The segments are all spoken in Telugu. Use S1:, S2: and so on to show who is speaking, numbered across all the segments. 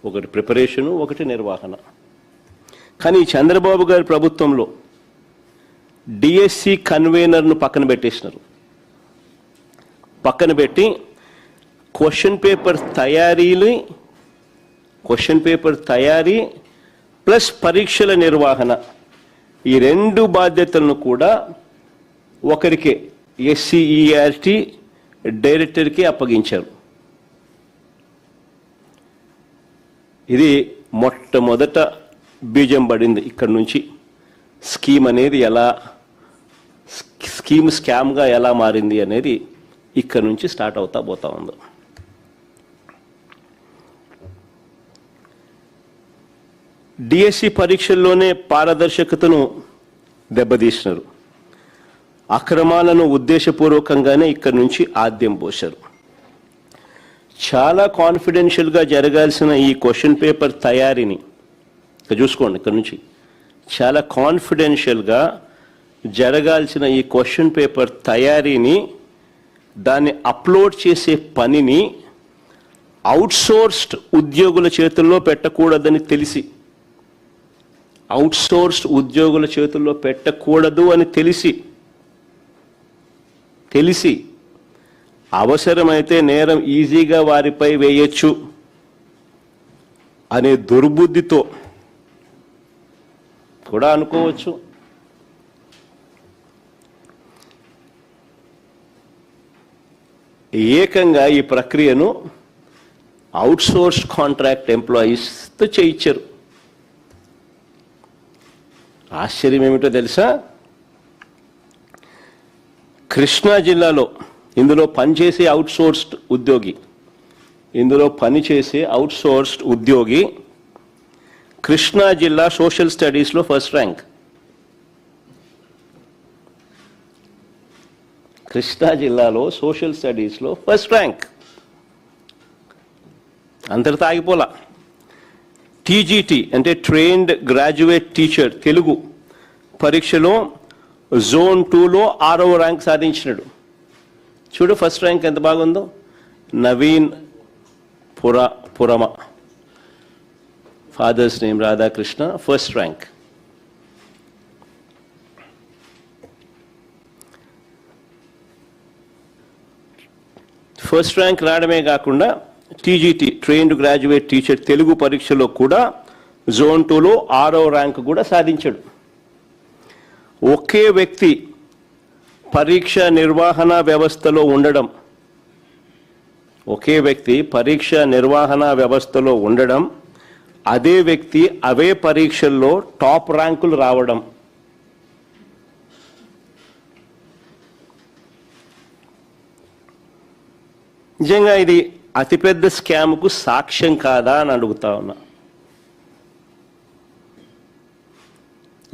S1: ఒకటి ప్రిపరేషను, ఒకటి నిర్వహణ. కానీ చంద్రబాబు గారి ప్రభుత్వంలో డిఎస్సి కన్వీనర్ను పక్కన పెట్టేసినారు. పక్కన పెట్టి క్వశ్చన్ పేపర్ తయారీ ప్లస్ పరీక్షల నిర్వహణ, ఈ రెండు బాధ్యతలను కూడా ఒకరికే ఎస్సీఈఆర్టీ డైరెక్టర్కి అప్పగించారు. ఇది మొట్టమొదట బీజం పడింది. ఇక్కడ నుంచి స్కీమ్ అనేది స్కామ్గా ఎలా మారింది అనేది ఇక్కడ నుంచి స్టార్ట్ అవుతా పోతా ఉంది. డిఎస్సి పరీక్షల్లోనే పారదర్శకతను దెబ్బతీసినారు. అక్రమాలను ఉద్దేశపూర్వకంగానే ఇక్కడి నుంచి ఆద్యం పోశారు. చాలా కాన్ఫిడెన్షియల్గా జరగాల్సిన ఈ క్వశ్చన్ పేపర్ తయారీని చూసుకోండి. ఇక్కడ నుంచి చాలా కాన్ఫిడెన్షియల్గా జరగాల్సిన ఈ క్వశ్చన్ పేపర్ తయారీని, దాన్ని అప్లోడ్ చేసే పనిని అవుట్సోర్స్డ్ ఉద్యోగుల చేతుల్లో పెట్టకూడదని తెలిసి అవసరమైతే నేరం ఈజీగా వారిపై వేయచ్చు అనే దుర్బుద్ధితో కూడా అనుకోవచ్చు. ఏకంగా ఈ ప్రక్రియను అవుట్సోర్స్ కాంట్రాక్ట్ ఎంప్లాయీస్తో చేయించారు. ఆశ్చర్యం ఏమిటో తెలుసా? కృష్ణా జిల్లాలో ఇందులో పనిచేసే అవుట్సోర్స్డ్ ఉద్యోగి కృష్ణా జిల్లా సోషల్ స్టడీస్లో ఫస్ట్ ర్యాంక్. కృష్ణా జిల్లాలో సోషల్ స్టడీస్లో ఫస్ట్ ర్యాంక్. అంతటితో ఆగిపోలా. టీజీటీ అంటే ట్రైన్డ్ గ్రాడ్యుయేట్ టీచర్ తెలుగు పరీక్షలో జోన్ 2లో 6వ ర్యాంక్ సాధించినాడు. చూడు ఫస్ట్ ర్యాంక్ ఎంత బాగుందో. Naveen Purama, father's name Radhakrishna, first rank. First rank రావడమే కాకుండా TGT trained graduate teacher Telugu పరీక్షలో కూడా జోన్ 2లో 6వ ర్యాంక్ కూడా సాధించాడు. ఒకే వ్యక్తి పరీక్ష నిర్వహణ వ్యవస్థలో ఉండడం, అదే వ్యక్తి అవే పరీక్షల్లో టాప్ ర్యాంకులు రావడం. నిజంగా ఇది అతిపెద్ద స్కామ్కు సాక్ష్యం కాదా అని అడుగుతా ఉన్నా.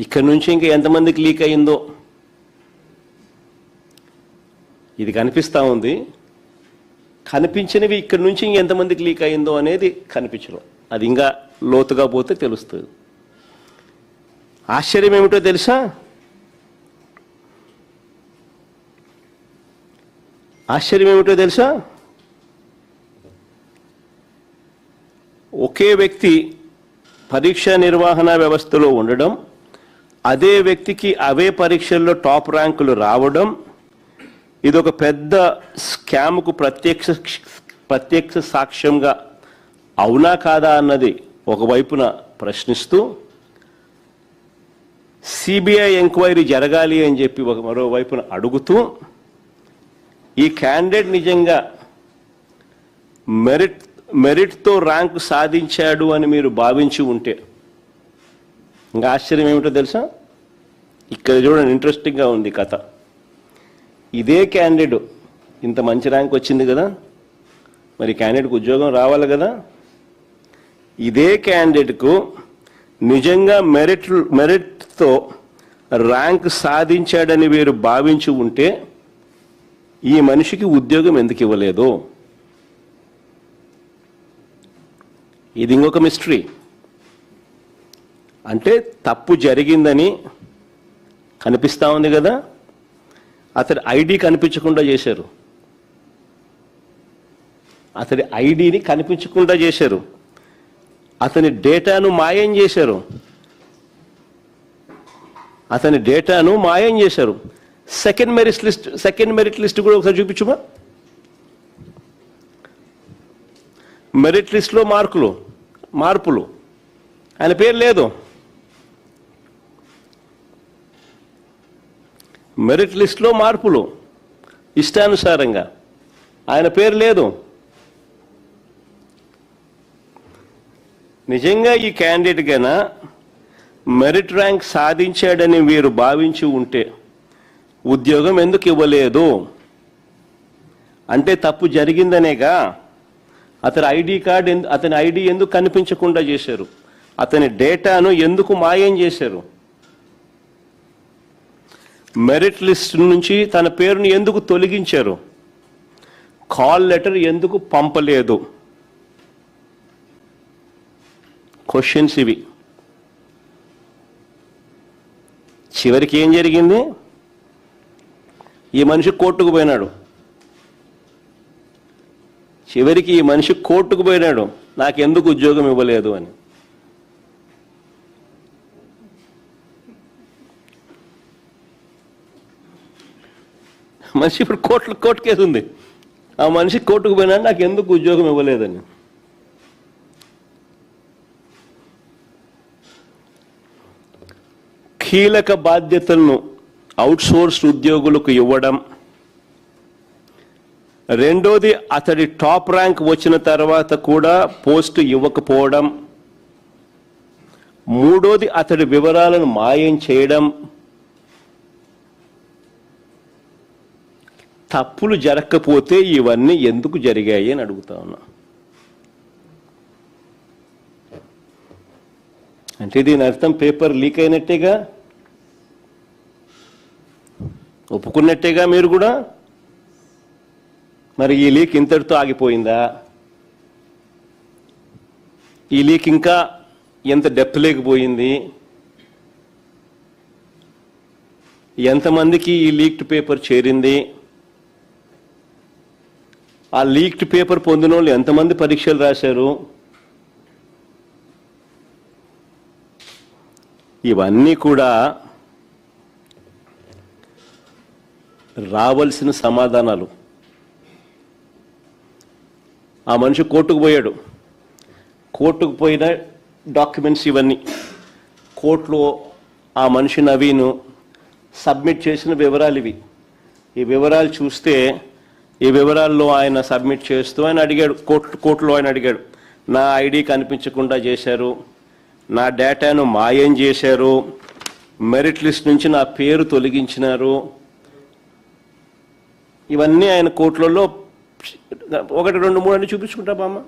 S1: ఇక్కడ నుంచి ఇంకా ఎంతమందికి లీక్ అయిందో ఇది కనిపిస్తూ ఉంది. కనిపించినవి ఇక్కడ నుంచి ఇంకెంతమందికి లీక్ అయిందో అనేది కనిపించడం. అది ఇంకా లోతుగా పోతే తెలుస్తుంది. ఆశ్చర్యం ఏమిటో తెలుసా? ఒకే వ్యక్తి పరీక్ష నిర్వహణ వ్యవస్థలో ఉండడం, అదే వ్యక్తికి అవే పరీక్షల్లో టాప్ ర్యాంకులు రావడం, ఇది ఒక పెద్ద స్కామ్కు ప్రత్యక్ష సాక్ష్యంగా అవునా కాదా అన్నది ఒకవైపున ప్రశ్నిస్తూ, సిబిఐ ఎంక్వైరీ జరగాలి అని చెప్పి మరోవైపున అడుగుతూ, ఈ క్యాండిడేట్ నిజంగా మెరిట్తో ర్యాంకు సాధించాడు అని మీరు భావించి ఉంటే, ఇంకా ఆశ్చర్యం ఏమిటో తెలుసా? ఇక్కడ చూడండి, ఇంట్రెస్టింగ్గా ఉంది కథ. ఇదే క్యాండిడేట్ ఇంత మంచి ర్యాంక్ వచ్చింది కదా, మరి క్యాండిడేట్కి ఉద్యోగం రావాలి కదా. ఇదే క్యాండిడేట్కు నిజంగా మెరిట్తో ర్యాంక్ సాధించాడని మీరు భావించి ఉంటే ఈ మనిషికి ఉద్యోగం ఎందుకు ఇవ్వలేదు? ఇది ఇంకొక మిస్టరీ. అంటే తప్పు జరిగిందని కనిపిస్తూ ఉంది కదా, అతడి ఐడి కనిపించకుండా చేశారు. అతడి ఐడిని కనిపించకుండా చేశారు. అతని డేటాను మాయం చేశారు. సెకండ్ మెరిట్ లిస్ట్ కూడా ఒకసారి చూపించుమా. మెరిట్ లిస్ట్లో మార్పులు ఆయన పేరు లేదు. మెరిట్ లిస్ట్లో మార్పులు ఇష్టానుసారంగా ఆయన పేరు లేదు. నిజంగా ఈ క్యాండిడేట్ గైనా మెరిట్ ర్యాంక్ సాధించాడని వీరు భావించి ఉంటే ఉద్యోగం ఎందుకు ఇవ్వలేదు అంటే తప్పు జరిగిందనేగా. అతని ఐడి ఎందుకు కనిపించకుండా చేశారు, అతని డేటాను ఎందుకు మాయం చేశారు, మెరిట్ లిస్ట్ నుంచి తన పేరును ఎందుకు తొలగించారు, కాల్ లెటర్ ఎందుకు పంపలేదు. క్వశ్చన్స్ ఇవి. చివరికి ఏం జరిగింది? ఈ మనిషి కోర్టుకు పోయినాడు. నాకెందుకు ఉద్యోగం ఇవ్వలేదు అని. మనిషి ఇప్పుడు కోర్టు కేసు ఉంది. ఆ మనిషి కోర్టుకు పోయినాడు, నాకు ఎందుకు ఉద్యోగం ఇవ్వలేదని. కీలక బాధ్యతలను అవుట్సోర్స్ ఉద్యోగులకు ఇవ్వడం, రెండోది అతడి టాప్ ర్యాంక్ వచ్చిన తర్వాత కూడా పోస్టు ఇవ్వకపోవడం, మూడోది అతడి వివరాలను మాయం చేయడం. తప్పులు జరగకపోతే ఇవన్నీ ఎందుకు జరిగాయి అని అడుగుతా ఉన్నా. అంటే దీని అర్థం పేపర్ లీక్ అయినట్టేగా, ఒప్పుకున్నట్టేగా మీరు కూడా. మరి ఈ లీక్ ఇంతటితో ఆగిపోయిందా? ఈ లీక్ ఇంకా ఎంత డెప్త్ లేకపోయింది? ఎంతమందికి ఈ లీక్డ్ పేపర్ చేరింది? ఆ లీక్డ్ పేపర్ పొందిన వాళ్ళు ఎంతమంది పరీక్షలు రాశారు? ఇవన్నీ కూడా రావాల్సిన సమాధానాలు. ఆ మనిషి కోర్టుకు పోయిన డాక్యుమెంట్స్ ఇవన్నీ కోర్టులో ఆ మనిషి నవీను సబ్మిట్ చేసిన వివరాలు ఇవి. ఈ వివరాలు చూస్తే ఈ వివరాల్లో ఆయన సబ్మిట్ చేస్తూ ఆయన అడిగాడు, కోర్టులో ఆయన అడిగాడు, నా ఐడి కనిపించకుండా చేశారు, నా డేటాను మాయం చేశారు, మెరిట్ లిస్ట్ నుంచి నా పేరు తొలగించినారు. ఇవన్నీ ఆయన కోర్టులలో 1, 2, 3 అని చూపించుకుంటా బామ్మ.